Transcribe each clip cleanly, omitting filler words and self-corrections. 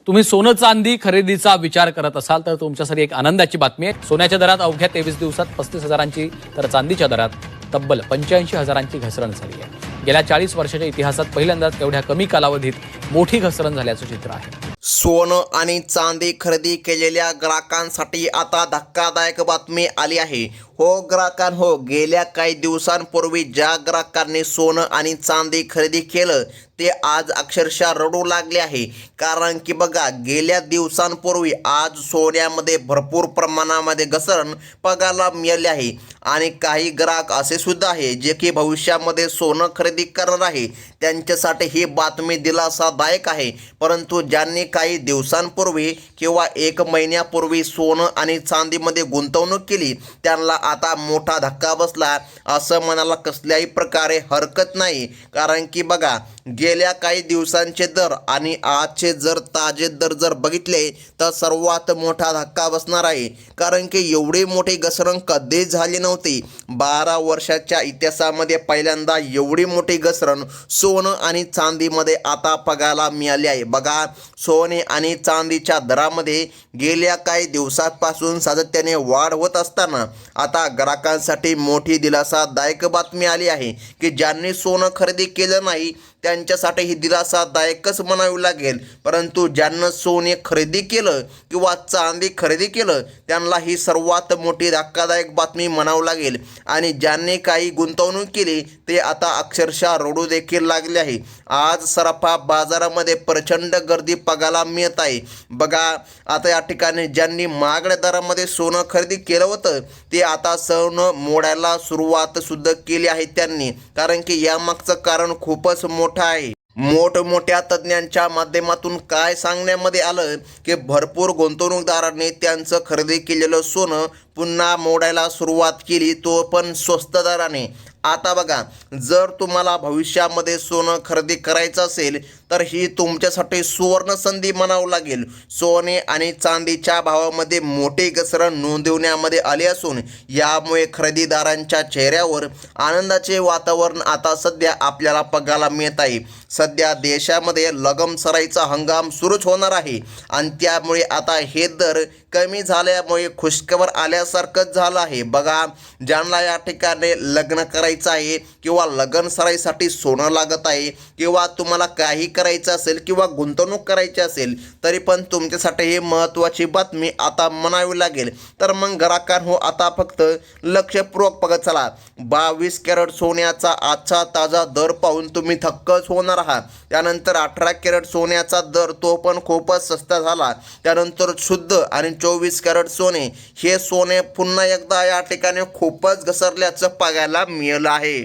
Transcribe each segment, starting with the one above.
तुम्ही सोनं चांदी खरेदीचा विचार करत असाल तर तुमच्यासाठी एक आनंदाची बातमी आहे। सोन्याच्या दरात अवघ्या 23 दिवसात 35,000ची तर चांदीच्या दरात तब्बल 85,000ची घसरण झाली आहे। गेल्या 40 वर्षाच्या इतिहासात पहिल्यांदाच एवढ्या कमी कालावधीत मोठी घसरण झाल्याचं चित्र आहे। सोनं आणि चांदी खरेदी केलेल्या ग्राहकांसाठी आता धक्कादायक बातमी आली आहे। हो ग्राहकांनो, गेल्या काही दिवसांपूर्वी ज्या ग्राहकांनी सोनं आणि चांदी खरेदी केलं ते आज अक्षरशः रडू लागले आहे। कारण की बघा, गेल्या दिवसांपूर्वी आज सोन्यामध्ये भरपूर प्रमाणामध्ये घसरण बघायला मिळाली आहे आणि काही ग्राहक असे सुद्धा आहे जे की भविष्यामध्ये सोनं खरेदी करणार आहे, त्यांच्यासाठी ही बातमी दिलासादायक आहे। परंतु ज्यांनी काही दिवसांपूर्वी किंवा 1 महिन्यापूर्वी सोनं आणि चांदीमध्ये गुंतवणूक केली त्यांना आता मोठा धक्का बसला असं म्हणायला कसल्याही प्रकारे हरकत नाही। कारण की बघा, गेल्या काही दिवसांचे दर आणि आजचे जर ताजे दर जर बघितले तर सर्वात मोठा धक्का बसणार आहे। कारण की एवढी मोठी घसरण कधीच झाली नव्हती। 12 वर्षाच्या इतिहासामध्ये पहिल्यांदा एवढी मोठी घसरण सोनं आणि चांदीमध्ये आता बघायला मिळाली आहे। बघा, सोने आणि चांदीच्या दरामध्ये गेल्या काही दिवसांपासून सातत्याने वाढ होत असताना आता ग्राहकांसाठी मोठी दिलासादायक बातमी आली आहे की ज्यांनी सोनं खरेदी केलं नाही त्यांच्यासाठी ही दिलासादायकच म्हणावी लागेल। परंतु ज्यांना सोने खरेदी केलं किंवा चांदी खरेदी केलं त्यांना ही सर्वात मोठी धक्कादायक बातमी म्हणावं लागेल आणि ज्यांनी काही गुंतवणूक केली ते आता अक्षरशः रडू देखील लागले आहे। आज सराफा बाजारामध्ये प्रचंड गर्दी बघायला मिळत आहे। बघा, आता या ठिकाणी ज्यांनी महागड्या दरामध्ये सोनं खरेदी केलं होतं ते आता सोनं मोडायला सुरुवात सुद्धा केली आहे त्यांनी। कारण की यामागचं कारण खूपच मोठं आहे। मोठमोठ्या तज्ज्ञांच्या माध्यमातून काय सांगण्यामध्ये आलं की भरपूर गुंतवणूकदारांनी त्यांचं खरेदी केलेलं सोनं पुन्हा मोडायला सुरुवात केली, तो पण स्वस्त दराने। आता बघा, जर तुम्हाला भविष्यामध्ये सोनं खरेदी करायचं असेल तर ही तुमच्यासाठी सुवर्ण संधी म्हणावं लागेल। सोने आणि चांदीच्या भावामध्ये मोठी घसरण नोंदवण्यामध्ये आली असून यामुळे खरेदीदारांच्या चेहऱ्यावर आनंदाचे वातावरण आता सध्या आपल्याला बघायला मिळत आहे। सध्या देशामध्ये लगमसराईचा हंगाम सुरूच होणार आहे आणि त्यामुळे आता हे दर कमी झाल्यामुळे खुशखबर आल्यासारखंच झालं आहे। बघा, ज्यांना या ठिकाणी लग्न करायचं आहे किंवा लगनसराईसाठी सोनं लागत आहे किंवा तुम्हाला काही करायचं असेल किंवा गुंतवणूक करायची असेल तरी पण तुमच्यासाठी ही महत्त्वाची बातमी आता म्हणावी लागेल। तर मग ग्राहकांनो, आता फक्त लक्षपूर्वक बघत चला। 22 कॅरेट सोन्याचा आजचा ताजा दर पाहून तुम्ही थक्कच होणार आहात। त्यानंतर 18 कॅरेट सोन्याचा दर तो पण खूपच सस्ता झाला। त्यानंतर शुद्ध आणि 24 कॅरेट सोने, हे सोने पुन्हा एकदा या ठिकाणी खूपच घसरल्याचं बघायला मिळालं आहे।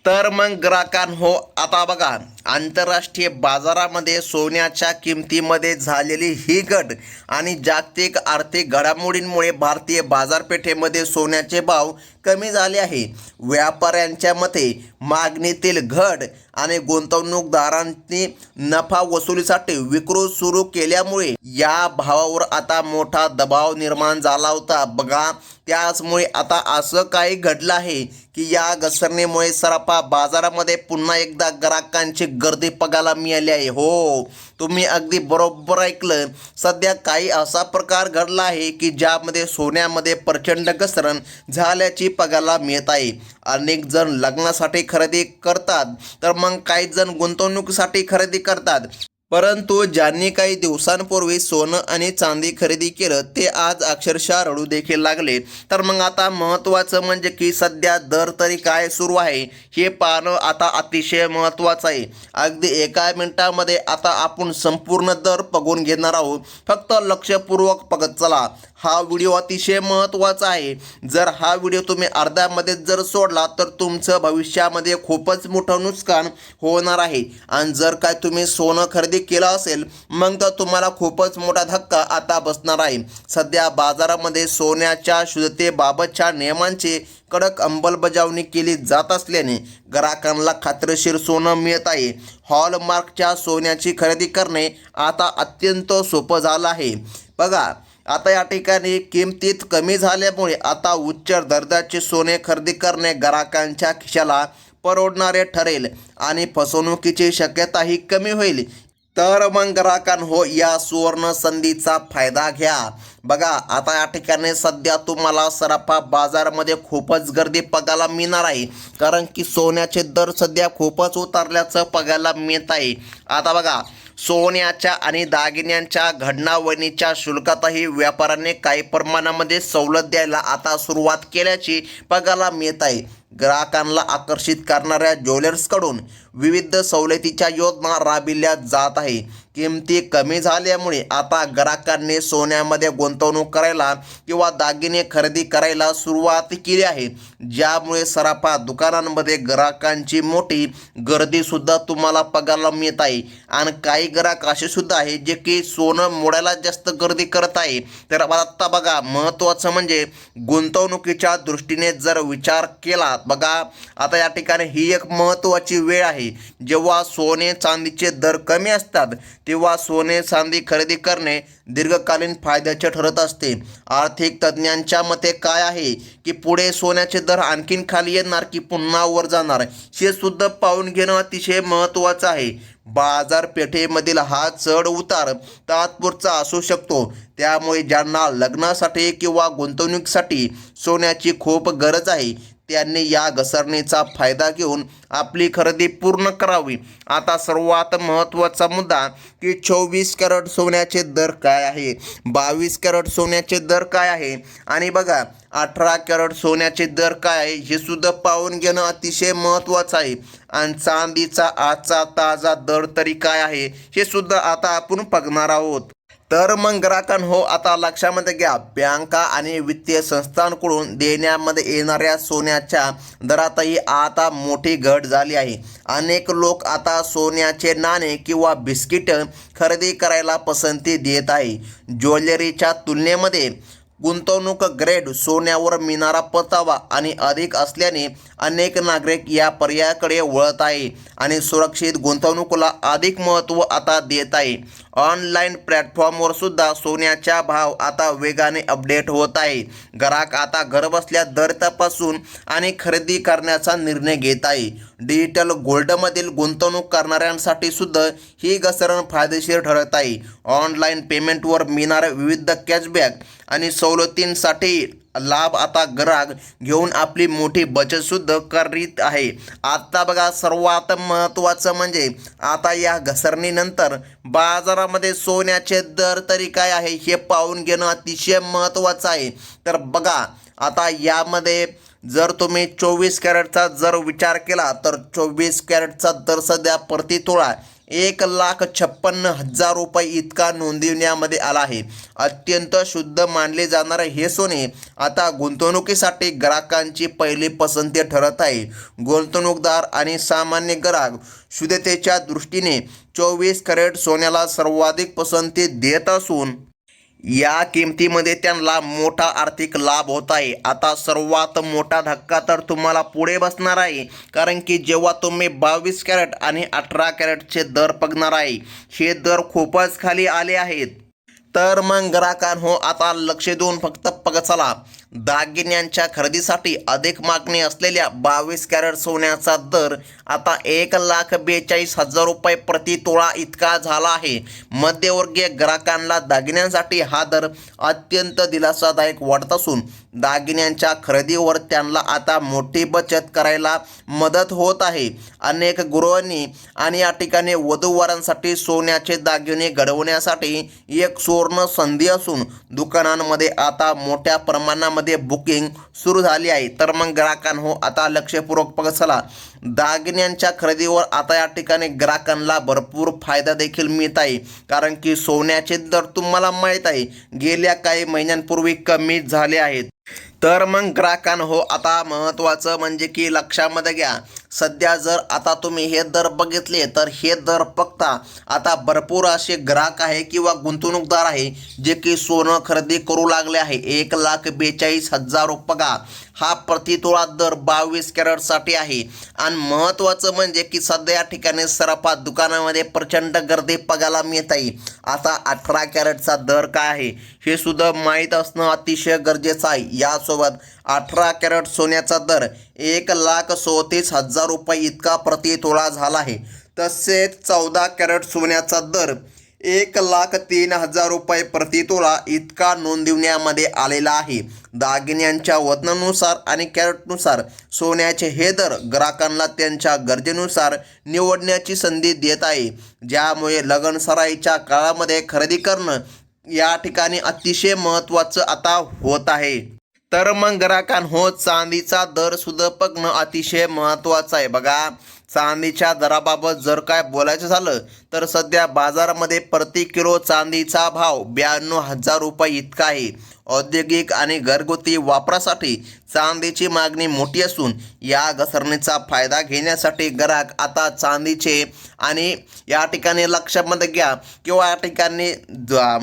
तर मग ग्राहकांनो, आता बघा, आंतरराष्ट्रीय बाजारामध्ये सोन्याच्या किमतीमध्ये झालेली ही घट आणि जागतिक आर्थिक घडामोडींमुळे भारतीय बाजारपेठेमध्ये सोन्याचे भाव कमी झाले आहे। व्यापाऱ्यांच्या मते मागणीतील घट आणि गुंतवणूकदारांनी नफा वसुलीसाठी विक्री सुरू केल्यामुळे या भावावर आता मोठा दबाव निर्माण झाला होता। बघा, त्याचमुळे आता असं काही घडलं आहे की या घसरणीमुळे सराफा बाजारामध्ये पुन्हा एकदा ग्राहकांची गर्दी बघायला मिळाली आहे। हो, तुम्ही अगदी बरोबर ऐकलं। सध्या काही असा प्रकार घडला आहे की ज्यामध्ये सोन्यामध्ये प्रचंड घसरण झाल्याची बघायला मिळत आहे। अनेक जण लग्नासाठी खरेदी करतात तर मग काही जण गुंतवणुकीसाठी खरेदी करतात। परंतु ज्यांनी काही दिवसांपूर्वी सोनं आणि चांदी खरेदी केलं ते आज अक्षरशः रडू देखील लागले। तर मग आता महत्त्वाचं म्हणजे की सध्या दर तरी काय सुरू आहे हे पाहणं आता अतिशय महत्त्वाचं आहे। अगदी एका मिनिटामध्ये आता आपण संपूर्ण दर बघून घेणार आहोत, फक्त लक्षपूर्वक बघत चला। हा व्हिडिओ अतिशय महत्त्वाचा आहे। जर हा व्हिडिओ तुम्ही अर्ध्यामध्ये जर सोडला तर तुमचं भविष्यामध्ये खूपच मोठं नुकसान होणार आहे आणि जर काय तुम्ही सोनं खरेदी केलं असेल मग तर तुम्हाला खूपच मोठा धक्का आता बसणार आहे। सध्या बाजारामध्ये सोन्याच्या शुद्धतेबाबतच्या नियमांची कडक अंमलबजावणी केली जात असल्याने ग्राहकांना खात्रीशीर सोनं मिळत आहे। हॉलमार्कच्या सोन्याची खरेदी करणे आता अत्यंत सोपं झालं आहे। बघा, आता या ठिकाणी किमतीत कमी झाल्यामुळे आता उच्च दर्जाचे सोने खरेदी करणे ग्राहकांच्या खिशाला परवडणारे ठरेल आणि फसवणुकीची शक्यताही कमी होईल। तर मग ग्राहकांनो, या सुवर्ण संधीचा फायदा घ्या. बघा, आता या ठिकाणी सध्या तुम्हाला सराफा बाजारामध्ये खूपच गर्दी बघायला मिळणार आहे, कारण की सोन्याचे दर सध्या खूपच उतरल्याचं बघायला मिळत आहे. आता बघा, सोन्याच्या आणि दागिन्यांच्या घडणावळीच्या शुल्कातही व्यापाऱ्यांनी काही प्रमाणामध्ये सवलत द्यायला आता सुरुवात केल्याची बघायला मिळत आहे. ग्राहकांना आकर्षित करणाऱ्या ज्वेलर्सकडून विविध सवलतीच्या योजना राबविल्या जात आहे. किमती कमी झाल्यामुळे आता ग्राहकांनी सोन्यामध्ये गुंतवणूक करायला किंवा दागिने खरेदी करायला सुरुवात केली आहे, ज्यामुळे सराफा दुकानांमध्ये ग्राहकांची मोठी गर्दीसुद्धा तुम्हाला बघायला मिळत आहे. आणि काही ग्राहक असे सुद्धा आहे जे की सोनं मोडायला जास्त गर्दी करत आहे. तर आता बघा, महत्त्वाचं म्हणजे गुंतवणुकीच्या दृष्टीने जर विचार केला, बघा आता या ठिकाणी ही एक महत्त्वाची वेळ आहे. जेव्हा सोने चांदीचे दर कमी असतात तेव्हा सोने चांदी खरेदी करणे दीर्घकालीन फायद्याचे ठरत असते. आर्थिक तज्ज्ञांच्या मते काय आहे की पुढे सोन्याचे दर आणखीन खाली येणार की पुन्हा वर जाणार, हे सुद्धा पाहून घेणं अतिशय महत्त्वाचं आहे. बाजारपेठेमधील हा चढ उतार तात्पुरता असू शकतो, त्यामुळे ज्यांना लग्नासाठी किंवा गुंतवणुकीसाठी सोन्याची खूप गरज आहे त्यांनी या घसरणीचा फायदा घेऊन आपली खरेदी पूर्ण करावी. आता सर्वात महत्त्वाचा मुद्दा की 24 कॅरेट सोन्याचे दर काय आहे, 22 कॅरेट सोन्याचे दर काय आहे आणि बघा 18 कॅरेट सोन्याचे दर काय आहे हे सुद्धा पाहून घेणं अतिशय महत्त्वाचं आहे. आणि चांदीचा आजचा ताजा दर तरी काय आहे हे सुद्धा आता आपण बघणार आहोत. तर मग ग्राहकांनो, आता लक्षामध्ये घ्या, बँका आणि वित्तीय संस्थांकडून देण्यामध्ये येणाऱ्या सोन्याच्या दरातही आता मोठी घट झाली आहे. अनेक लोक आता सोन्याचे नाणे किंवा बिस्किट खरेदी करायला पसंती देत आहे. ज्वेलरीच्या तुलनेमध्ये गुंतवणूक ग्रेड सोन्यावर मिळणारा परतावा आणि अधिक असल्याने अनेक नागरिक या पर्यायाकडे वळत आहे आणि सुरक्षित गुंतवणुकीला अधिक महत्त्व आता देत आहे. ऑनलाईन प्लॅटफॉर्मवर सुद्धा सोन्याचा भाव आता वेगाने अपडेट होत आहे. ग्राहक आता घरबसल्या दर तपासून आणि खरेदी करण्याचा निर्णय घेत आहे. डिजिटल गोल्डमधील गुंतवणूक करणाऱ्यांसाठी सुद्धा ही घसरण फायदेशीर ठरत आहे. ऑनलाईन पेमेंटवर मिळणारे विविध कॅशबॅक आणि सवलतींसाठी लाभ आता ग्राहक घेऊन आपली मोठी बचतसुद्धा करीत आहे. आता बघा, सर्वात महत्त्वाचं म्हणजे आता या घसरणीनंतर बाजारामध्ये सोन्याचे दर तरी काय आहे हे पाहून घेणं अतिशय महत्त्वाचं आहे. तर बघा, आता यामध्ये जर तुम्ही 24 कॅरेटचा जर विचार केला तर 24 कॅरेटचा दर सध्या प्रति तोळा 1,56,000 रुपये इतका नोंदविण्यामध्ये आला आहे. अत्यंत शुद्ध मानले जाणारे हे सोने आता गुंतवणुकीसाठी ग्राहकांची पहिली पसंती ठरत आहे. गुंतवणूकदार आणि सामान्य ग्राहक शुद्धतेच्या दृष्टीने 24 कॅरेट सोन्याला सर्वाधिक पसंती देत असून या किमतीमध्ये त्यांना मोठा आर्थिक लाभ होत आहे. आता सर्वात मोठा धक्का तर तुम्हाला पुढे बसणार आहे, कारण की जेव्हा तुम्ही 22 कॅरेट आणि 18 कॅरेटचे दर बघणार आहे, हे दर खूपच खाली आले आहेत. तर मग ग्राहकांनो, आता लक्ष देऊन फक्त चला, दागिन्यांच्या खरेदीसाठी अधिक मागणी असलेल्या 22 कॅरेट सोन्याचा दर आता 1,42,000 रुपये प्रति तोळा इतका झाला आहे. मध्यमवर्गीय ग्राहकांना दागिन्यांसाठी हा दर अत्यंत दिलासादायक वाटत असून दागिन्यांच्या खरेदीवर त्यांना आता मोठी बचत करायला मदत होत आहे. अनेक गृहिणी आणि या ठिकाणी वधूवरांसाठी सोन्याचे दागिने घडवण्यासाठी एक सुवर्ण संधी असून दुकानांमध्ये आता मोठ्या प्रमाणामध्ये बुकिंग सुरू झाली आहे. तर मग ग्राहकांनो, आता लक्षपूर्वक चला, दागिन्यांच्या खरेदीवर आता या ठिकाणी ग्राहकांना भरपूर फायदा देखील मिळत आहे, कारण की सोन्याचे दर तुम्हाला माहीत आहे गेल्या काही महिन्यांपूर्वी कमी झाले आहेत. तर मग ग्राहकांनो, आता महत्त्वाचं म्हणजे की लक्षामध्ये घ्या, सध्या जर आता तुम्ही हे दर बघितले तर हे दर बघता आता भरपूर असे ग्राहक आहे किंवा गुंतवणूकदार आहे जे की सोनं खरेदी करू लागले आहे. 1,42,000 रुपये बघा, हा प्रतितोळा दर 22 कॅरेटसाठी आहे. आणि महत्त्वाचं म्हणजे की सध्या या ठिकाणी सराफा दुकानामध्ये प्रचंड गर्दी बघायला मिळत आहे. आता 18 कॅरेटचा दर काय आहे हे सुद्धा माहीत असणं अतिशय गरजेचं आहे. यासोबत 18 कॅरेट सोन्याचा दर 1,37,000 रुपये इतका प्रति तोळा झाला आहे. तसेच 14 कॅरेट सोन्याचा दर 1,03,000 रुपये प्रति तोळा इतका नोंदविण्यामध्ये आलेला आहे. दागिन्यांच्या वजनानुसार आणि कॅरेटनुसार सोन्याचे हे दर ग्राहकांना त्यांच्या गरजेनुसार निवडण्याची संधी देत आहे, ज्यामुळे लगनसराईच्या काळामध्ये खरेदी करणं या ठिकाणी अतिशय महत्त्वाचं आता होत आहे. तर मग ग्राहकांनो, चांदीचा दर सुद्धा बघणं अतिशय महत्त्वाचं आहे. बघा, चांदीच्या दराबाबत जर काय बोलायचं झालं तर सध्या बाजारामध्ये प्रति किलो चांदीचा भाव 92,000 रुपये इतका आहे. औद्योगिक आणि घरगुती वापरासाठी चांदीची मागणी मोठी असून या घसरणीचा फायदा घेण्यासाठी ग्राहक आता चांदीचे आणि या ठिकाणी लक्षामध्ये घ्या किंवा या ठिकाणी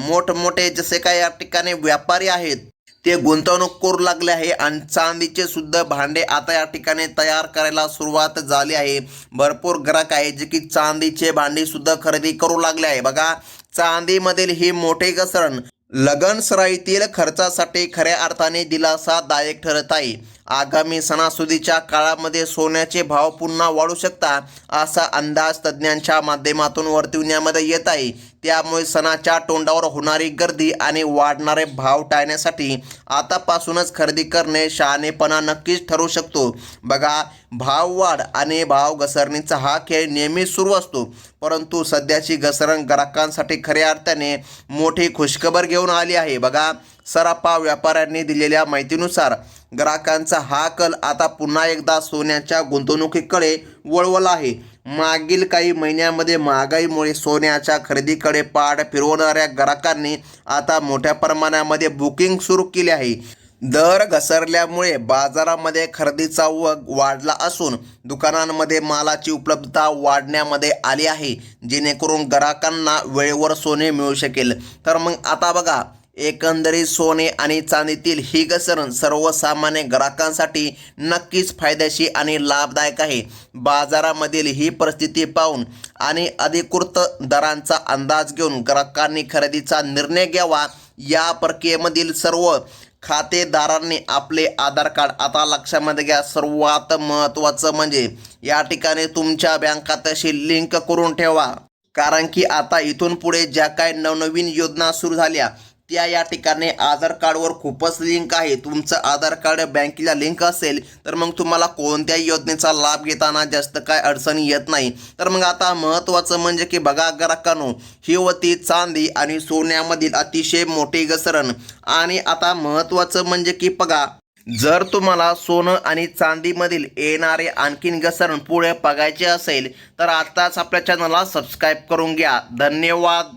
मोठमोठे जसे काय या ठिकाणी व्यापारी आहेत ते गुंतवणूक करू लागले आहे आणि चांदीचे सुद्धा भांडे आता या ठिकाणी तयार करायला सुरुवात झाली आहे. भरपूर ग्राहक आहे जे की चांदीचे भांडी सुद्धा खरेदी करू लागले आहे. बघा, चांदीमधील ही मोठी घसरण लगनसराईतील खर्चासाठी खऱ्या अर्थाने दिलासादायक ठरत आहे. आगामी सणासुदीच्या काळामध्ये सोन्याचे भाव पुन्हा वाढू शकतात असा अंदाज तज्ज्ञांच्या माध्यमातून वर्तविण्यामध्ये येत आहे. त्यामुळे सणाच्या तोंडावर होणारी गर्दी आणि वाढणारे भाव टाळण्यासाठी आतापासूनच खरेदी करणे शहाणेपणा नक्कीच ठरू शकतो. बघा, भाव वाढ आणि भाव घसरणीचा हा खेळ नेहमीच सुरू असतो, परंतु सध्याची घसरण ग्राहकांसाठी खऱ्या अर्थाने मोठी खुशखबर घेऊन आली आहे. बघा, सराफा व्यापाऱ्यांनी दिलेल्या माहितीनुसार ग्राहकांचा हा कल आता पुन्हा एकदा सोन्याच्या गुंतवणुकीकडे वळवला आहे. मागील काही महिन्यांमध्ये महागाईमुळे सोन्याच्या खरेदीकडे पाठ फिरवणाऱ्या ग्राहकांनी आता मोठ्या प्रमाणामध्ये बुकिंग सुरू केले आहे. दर घसरल्यामुळे बाजारामध्ये खरेदीचा ओघ वाढला असून दुकानांमध्ये मालाची उपलब्धता वाढण्यामध्ये आली आहे, जेणेकरून ग्राहकांना वेळेवर सोने मिळू शकेल. तर मग आता बघा, एकंदरीत सोने आणि चांदीतील ही घसरण सर्वसामान्य ग्राहकांसाठी नक्कीच फायदेशीर आणि लाभदायक आहे. बाजारामधील ही परिस्थिती पाहून आणि अधिकृत दरांचा अंदाज घेऊन ग्राहकांनी खरेदीचा निर्णय घ्यावा. या प्रक्रियेमधील सर्व खातेदारांनी आपले आधार कार्ड आता लक्षामध्ये घ्या. सर्वात महत्त्वाचं म्हणजे या ठिकाणी तुमच्या बँक खात्याशी लिंक करून ठेवा, कारण की आता इथून पुढे ज्या काही नवनवीन योजना सुरू झाल्या त्या या ठिकाणी आधार कार्डवर खूपच लिंक आहे. तुमचं आधार कार्ड बँकेला लिंक असेल तर मग तुम्हाला कोणत्याही योजनेचा लाभ घेताना जास्त काय अडचणी येत नाही. तर मग आता महत्त्वाचं म्हणजे की बघा ग्राहकांनो, ही होती चांदी आणि सोन्यामधील अतिशय मोठी घसरण. आणि आता महत्त्वाचं म्हणजे की बघा, जर तुम्हाला सोनं आणि चांदीमधील येणारे आणखीन घसरण पुढे बघायचे असेल तर आताच आपल्या चॅनलला सबस्क्राईब करून घ्या. धन्यवाद.